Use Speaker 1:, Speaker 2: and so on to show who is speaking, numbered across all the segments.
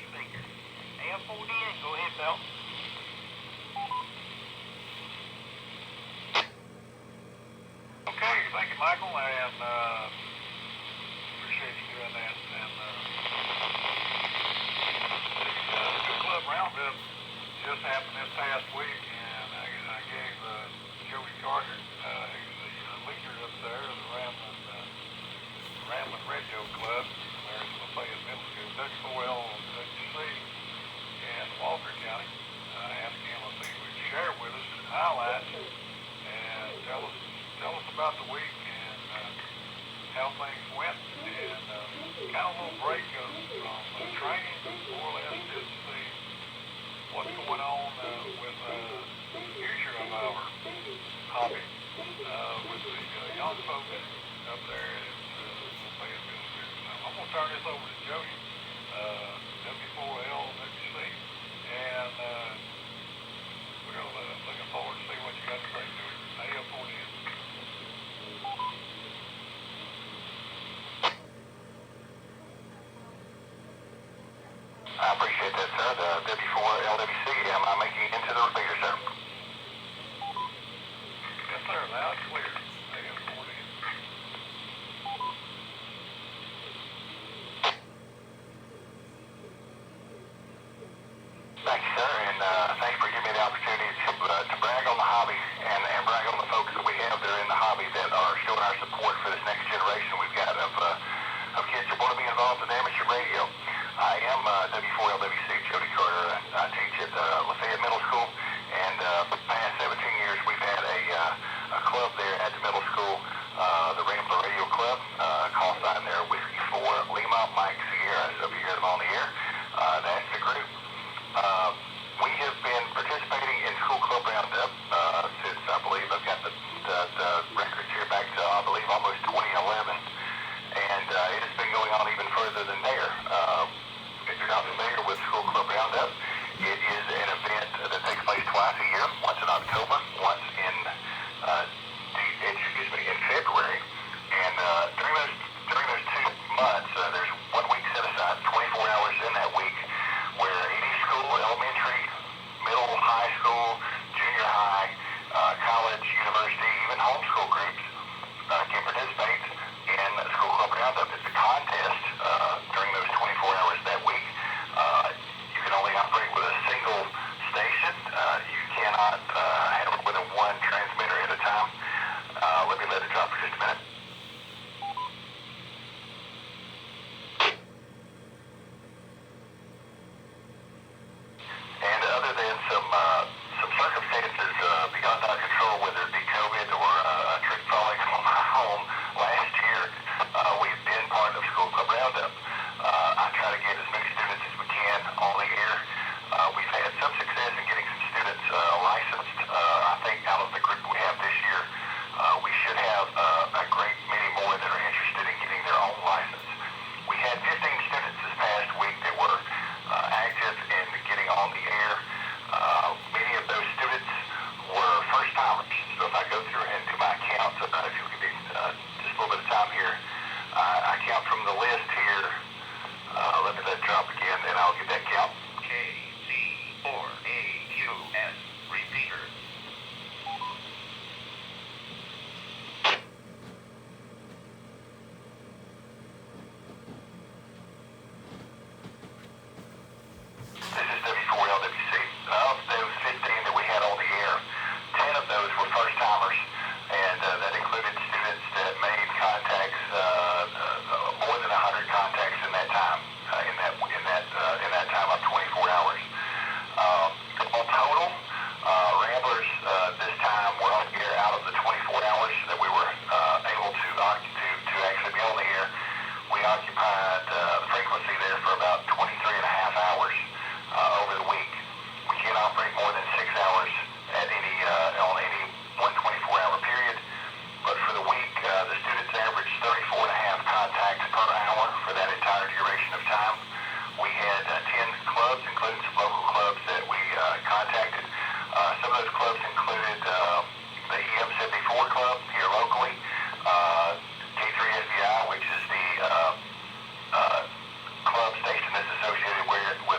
Speaker 1: speaker. AM410, go ahead, Bill. Okay, thank you, Michael, and appreciate you doing that. And the Good Club Roundup just happened this past week, and I gave Jody Carter, who's the leader up there of the Rambler Radio Club, there's Lafayette Middle School, W4L WC in Walker County. Asked him if he would share with us highlights and tell us about the week and how things went, and kind of a little break from training, more or less, just to see what's going on with the future of our hobby with the young folks up there at Lafayette Middle School. I'm going to turn this over to Jody, W4L WC, and we're looking forward to see what you got to say, Jody. AM410.
Speaker 2: I appreciate that, sir. The W4LWC, am I making it into the figure, sir?
Speaker 1: Yes, sir. Loud and clear. AM410.
Speaker 2: Thank you, sir, and thanks for giving me the opportunity to brag on the hobby and brag on the folks that we have that are in the hobby that are showing our support for this next generation we've got of kids that want to be involved in amateur radio. I am W4LWC, Jody Carter. I teach at Lafayette Middle School, and for the past 17 years we've had a club there at the middle school, the Rambler Radio Club, call sign there, Whiskey 4 Lima, Mike Sierra, so if you hear them on the air, that's the group. We have been participating in School Club Roundup since, I believe, I've got the records here back to, I believe, almost 2011, and it has been going on even further than there. If you're not familiar with School Club Roundup, it is an event that takes place twice a year, once in October, once in February, and during those 2 months, there's 1 week set aside, 24 hours in that week, where any school, elementary, middle, high school, junior high, college, university, even homeschool groups can participate in School Club Roundup. It's a contest during those 24 hours that week. You can only operate with a single station. You cannot have it with one transmitter at a time. Let me let it drop for just a minute. And other than some circumstances beyond our control, whether it be COVID or a tree falling on my home last year, we've been part of School Club Roundup. I try to get as many students as we can on the air. We've had some success in getting some students licensed. I think out of the group we have this year, we should have a great many more that are interested in getting their own license. We had 15 students this past week that were active in getting on the air. Many of those students were first timers. So if I go through and do my counts, if you give me just a little bit of time here, I count from the list here. Let me let it drop again, and I'll get that count.
Speaker 1: kC4AQS repeater.
Speaker 2: This is W4LWC. Of those 15 that we had on the air, 10 of those were first timers, and that included students that made contacts, more than 100 contacts in that time, in that time of 24 hours. On total, Ramblers this time were on the air out of the 24 hours that we were able to actually be on the air. We occupied the frequency there for about 23 and a half hours over the week. We can't operate more than 6 hours at on any one 24-hour period. But for the week, the students averaged 34 and a half contacts per hour for that entire duration of time. We had 10 clubs, including some local clubs that we contacted. Some of those clubs included the EM74 Club here locally, K4SL, which is the club station that's associated with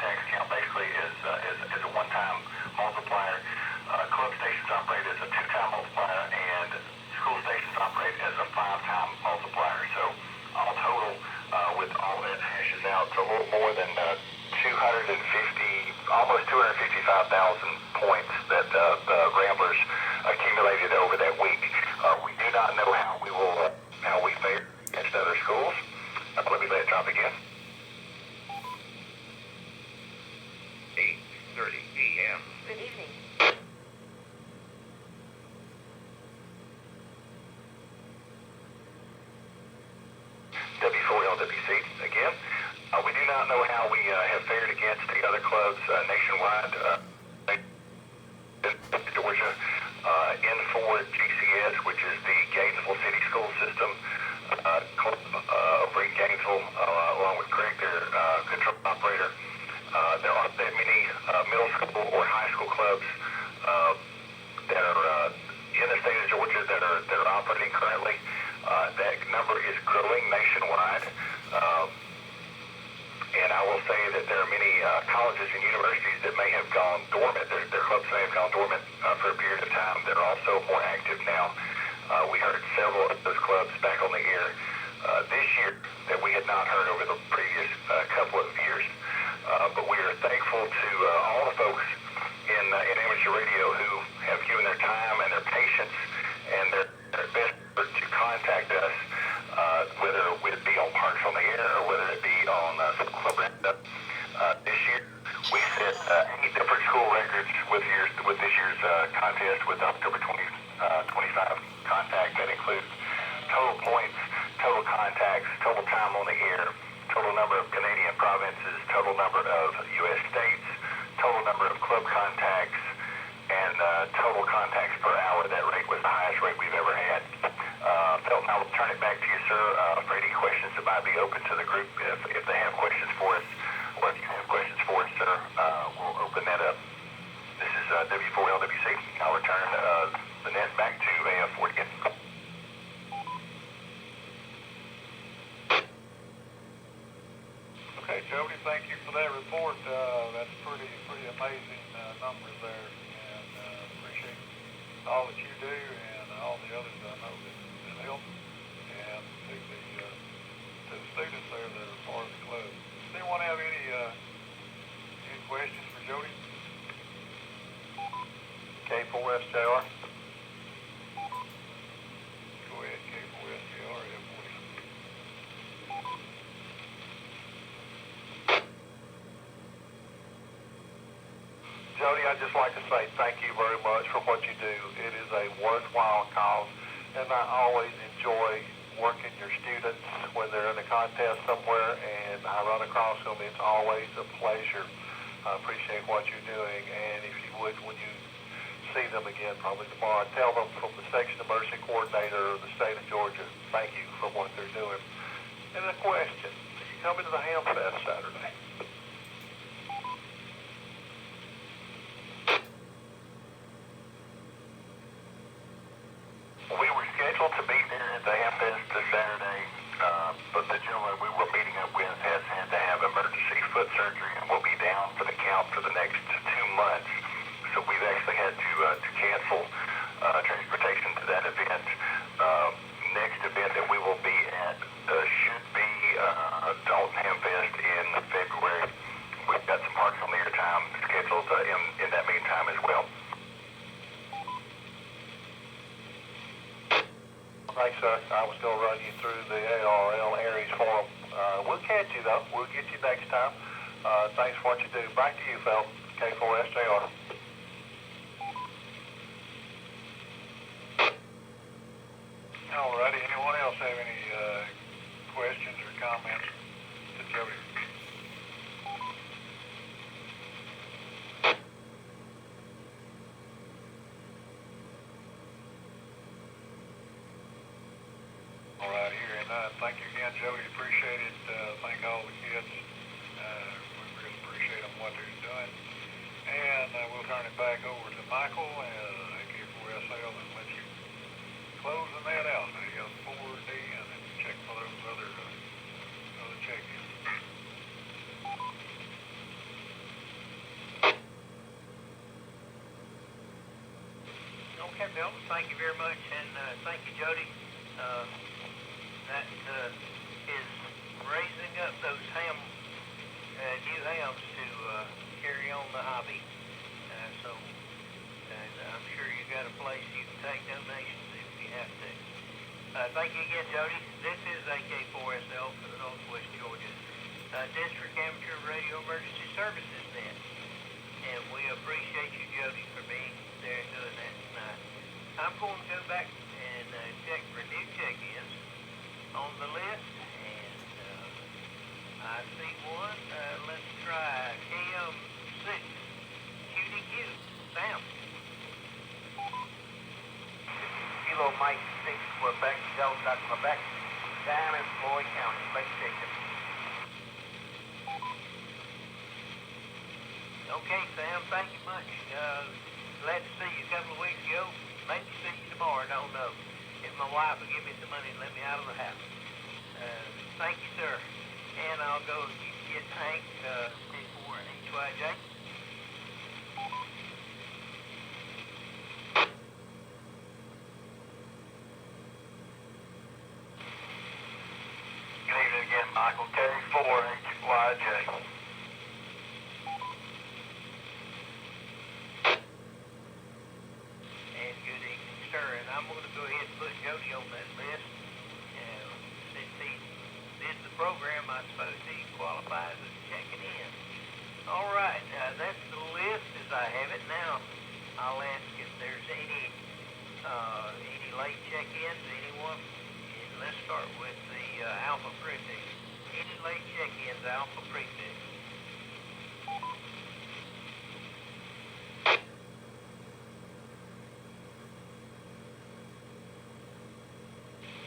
Speaker 2: contacts count basically is a one-time multiplier. Club stations operate as a two-time multiplier, and school stations operate as a five-time multiplier. So all total, with all that hashes out to a little more than 250, almost 255,000 points that the Ramblers accumulated over that week. We do not know how we fare against other schools. Let me let it drop again. 8:30 p.m.
Speaker 3: Good evening.
Speaker 2: W4LWC again. We do not know how we have fared against the other clubs nationwide. Georgia, N4 GCS, which is the Gainesville City School System club over in Gainesville, along with Craig, their control operator. There aren't that many middle school or high school clubs that are in the state of Georgia that are operating currently. That number is growing nationwide. And I will say that there are many colleges and universities that may have gone dormant. Their clubs may have gone dormant for a period of time. They're also more active now. We heard several of those clubs back on the air this year that we had not heard over the previous couple of years. But we are thankful to all the folks in amateur radio who have given their time and their patience and their best effort to contact us, whether it be on Parks on the Air or whether it be on some club roundup. This year, we set 8 different school records with this year's contest with October 25 contact. That includes total points, total contacts, total time on the air, total number of Canadian provinces, total number of U.S. states, total number of club contacts, and total contacts per hour. That rate was the highest rate we've ever had. Felton, I will turn it back to you, sir, for any questions that might be open to the group. If they have questions for us, or if you have questions for us, sir, we'll open that up. This is W4LWC. I'll return the net back to AF4 again.
Speaker 1: Okay, Jody, thank you for that report. That's pretty amazing numbers there, and appreciate all that you do and all the others I know that help, and to the students there that are part of the club. Does anyone have any questions for Jody?
Speaker 2: K4SJR.
Speaker 1: Go ahead, K4SL.
Speaker 4: Jody, I'd just like to say thank you very much for what you do. It is a worthwhile cause, and I always enjoy working your students when they're in a contest somewhere, and I run across them. It's always a pleasure. I appreciate what you're doing, and if you would, when you see them again, probably tomorrow, tell them from the Section of Mercy Coordinator of the state of Georgia, thank you for what they're doing. And a question, are you coming to the Ham Fest Saturday?
Speaker 2: We were scheduled to be there at the Ham Fest this Saturday, but the gentleman we were meeting up with has had to have emergency foot surgery and will be down for the count for the next 2 months. So we've actually had to cancel transportation to that event. Next event that we will be at should be Dalton Ham Fest in February. We've got some Parks on the Air time scheduled in that meantime as well.
Speaker 4: Thanks, sir. I was going to run you through the ARES forum. We'll catch you, though. We'll get you next time. Thanks for what you do. Back to you, Phil. K4SJR.
Speaker 1: All righty. Anyone else have any questions or comments to Jody? All right, here and thank you again, Jody. Appreciate it. Thank all the kids. We really appreciate them what they're doing. And we'll turn it back over to Michael and AK4SL and let you close the net out. There you go, 4D, and then check for those other check-ins.
Speaker 3: Okay, Bill, thank you very much, and thank you, Jody. That is raising up those new hams to carry on the hobby. So I'm sure you got a place you can take donations if you have to. Thank you again, Jody. This is AK4SL for the Northwest Georgia District Amateur Radio Emergency Services Net. And we appreciate you, Jody, for being there and doing that tonight. I'm going to go back and check for new check-ins on the list. And I see one. Let's try KM6QDQ. Sam.
Speaker 5: Kilo Mike 6, Quebec, Delta, Quebec, down in Floyd County. Lake Station.
Speaker 3: Okay, Sam, thank you much. Glad to see you a couple of weeks ago. Maybe see you tomorrow, I don't know. If my wife will give me some money and let me out of the house. Thank you, sir. And I'll go get Hank kC4AQS.
Speaker 2: Good evening again, Michael. kC4AQS.
Speaker 3: And good evening, sir. And I'm going to go ahead and put Jody on that list. Since he did the program, I suppose he qualifies as checking in. All right, that's the list as I have it now. I'll ask if there's any late check-ins, anyone. And let's start with the Alpha Prefix. Any late check-ins, Alpha Prefix?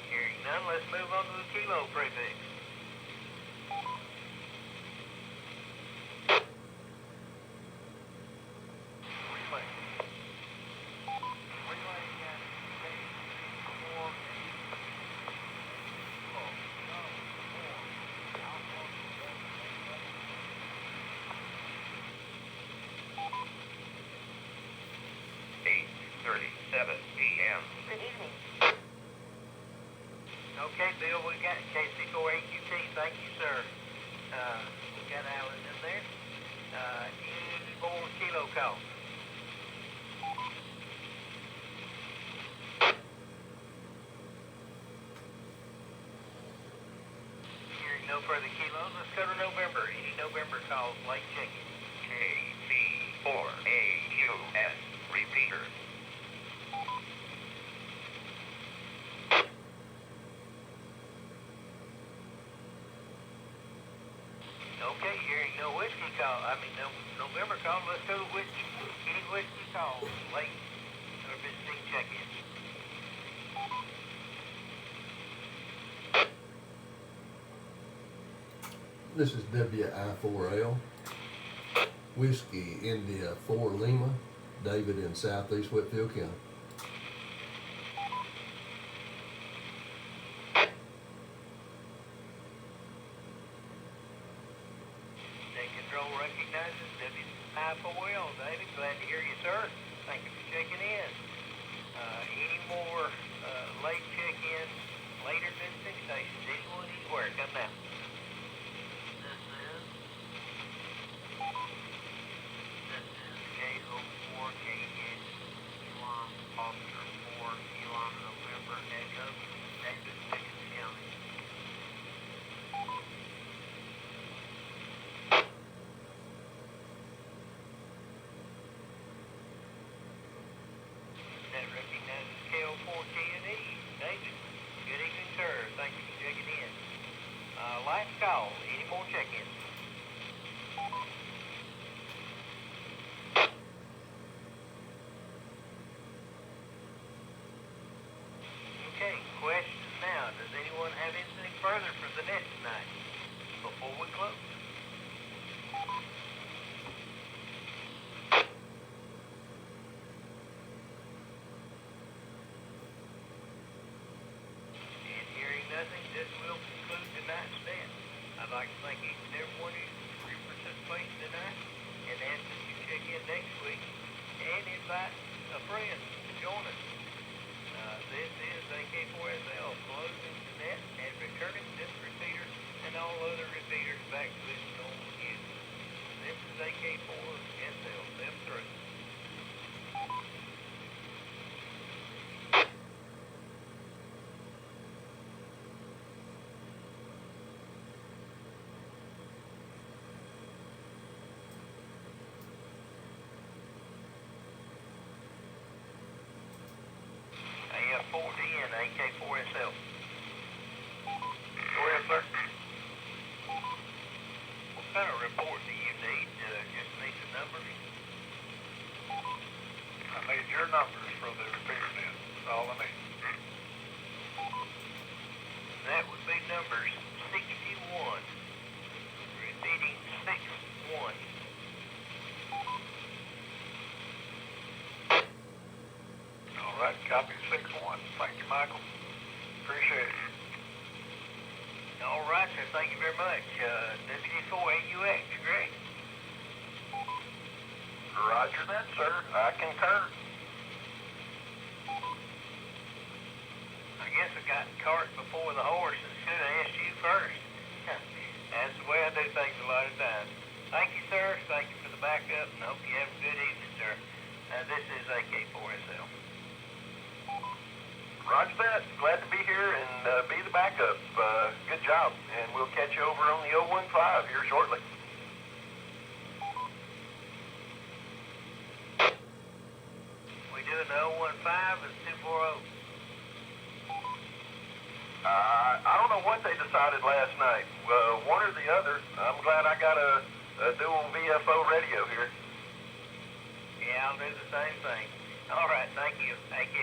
Speaker 3: Hearing none, let's move on to the Kilo Prefix. Okay, Bill, we got kC4AQT. Thank you, sir. We got Alan in there. Any more kilo calls? Hearing no further kilos, let's go to November. Any November calls, late check-in?
Speaker 2: kC4AQS. Repeater.
Speaker 3: Okay, hearing no whiskey call. No November call. Let's go to whiskey. Any whiskey calls, late or visiting check-ins?
Speaker 6: This is WI4L, Whiskey India 4 Lima, David in Southeast Whitfield County.
Speaker 3: Net Control recognizes WI4L. David, glad to hear you, sir. Thank you for checking in. Any more late check-ins, later visiting stations? Anyone, anywhere? Come now. This is K04KS, Elon, Officer 4, Elon, November, Echo, David, Pickens County. That recognizes KO4KNE. David, good evening, sir. Thank you for checking in. Last call. Any more check-ins? Okay, questions now. Does anyone have anything further for the net tonight before we close? And hearing nothing, this will conclude tonight's net. I'd like to thank each and every report in, AK4SL.
Speaker 1: Go ahead, sir.
Speaker 3: What kind of report do you need? Just need the numbers?
Speaker 1: I need your numbers for the repeater then. That's all I need.
Speaker 3: That would be numbers 61. Repeating 61.
Speaker 1: All right, copy 6-1. Thank you, Michael. Appreciate it.
Speaker 3: All right, sir. Thank you very much. kC4AQS, great.
Speaker 4: Roger that, sir. I concur.
Speaker 3: I guess I got the cart before the horse and should have asked you first. That's the way I do things a lot of times. Thank you, sir. Thank you for the backup, and hope you have a good evening, sir. This is AK4SL.
Speaker 4: Roger that. Glad to be here and be the backup. Good job. And we'll catch you over on the 015 here shortly.
Speaker 3: We doing the 015 and 240?
Speaker 4: I don't know what they decided last night. One or the other. I'm glad I got a dual VFO radio here.
Speaker 3: Yeah, I'll do the same thing. All right, thank you. AK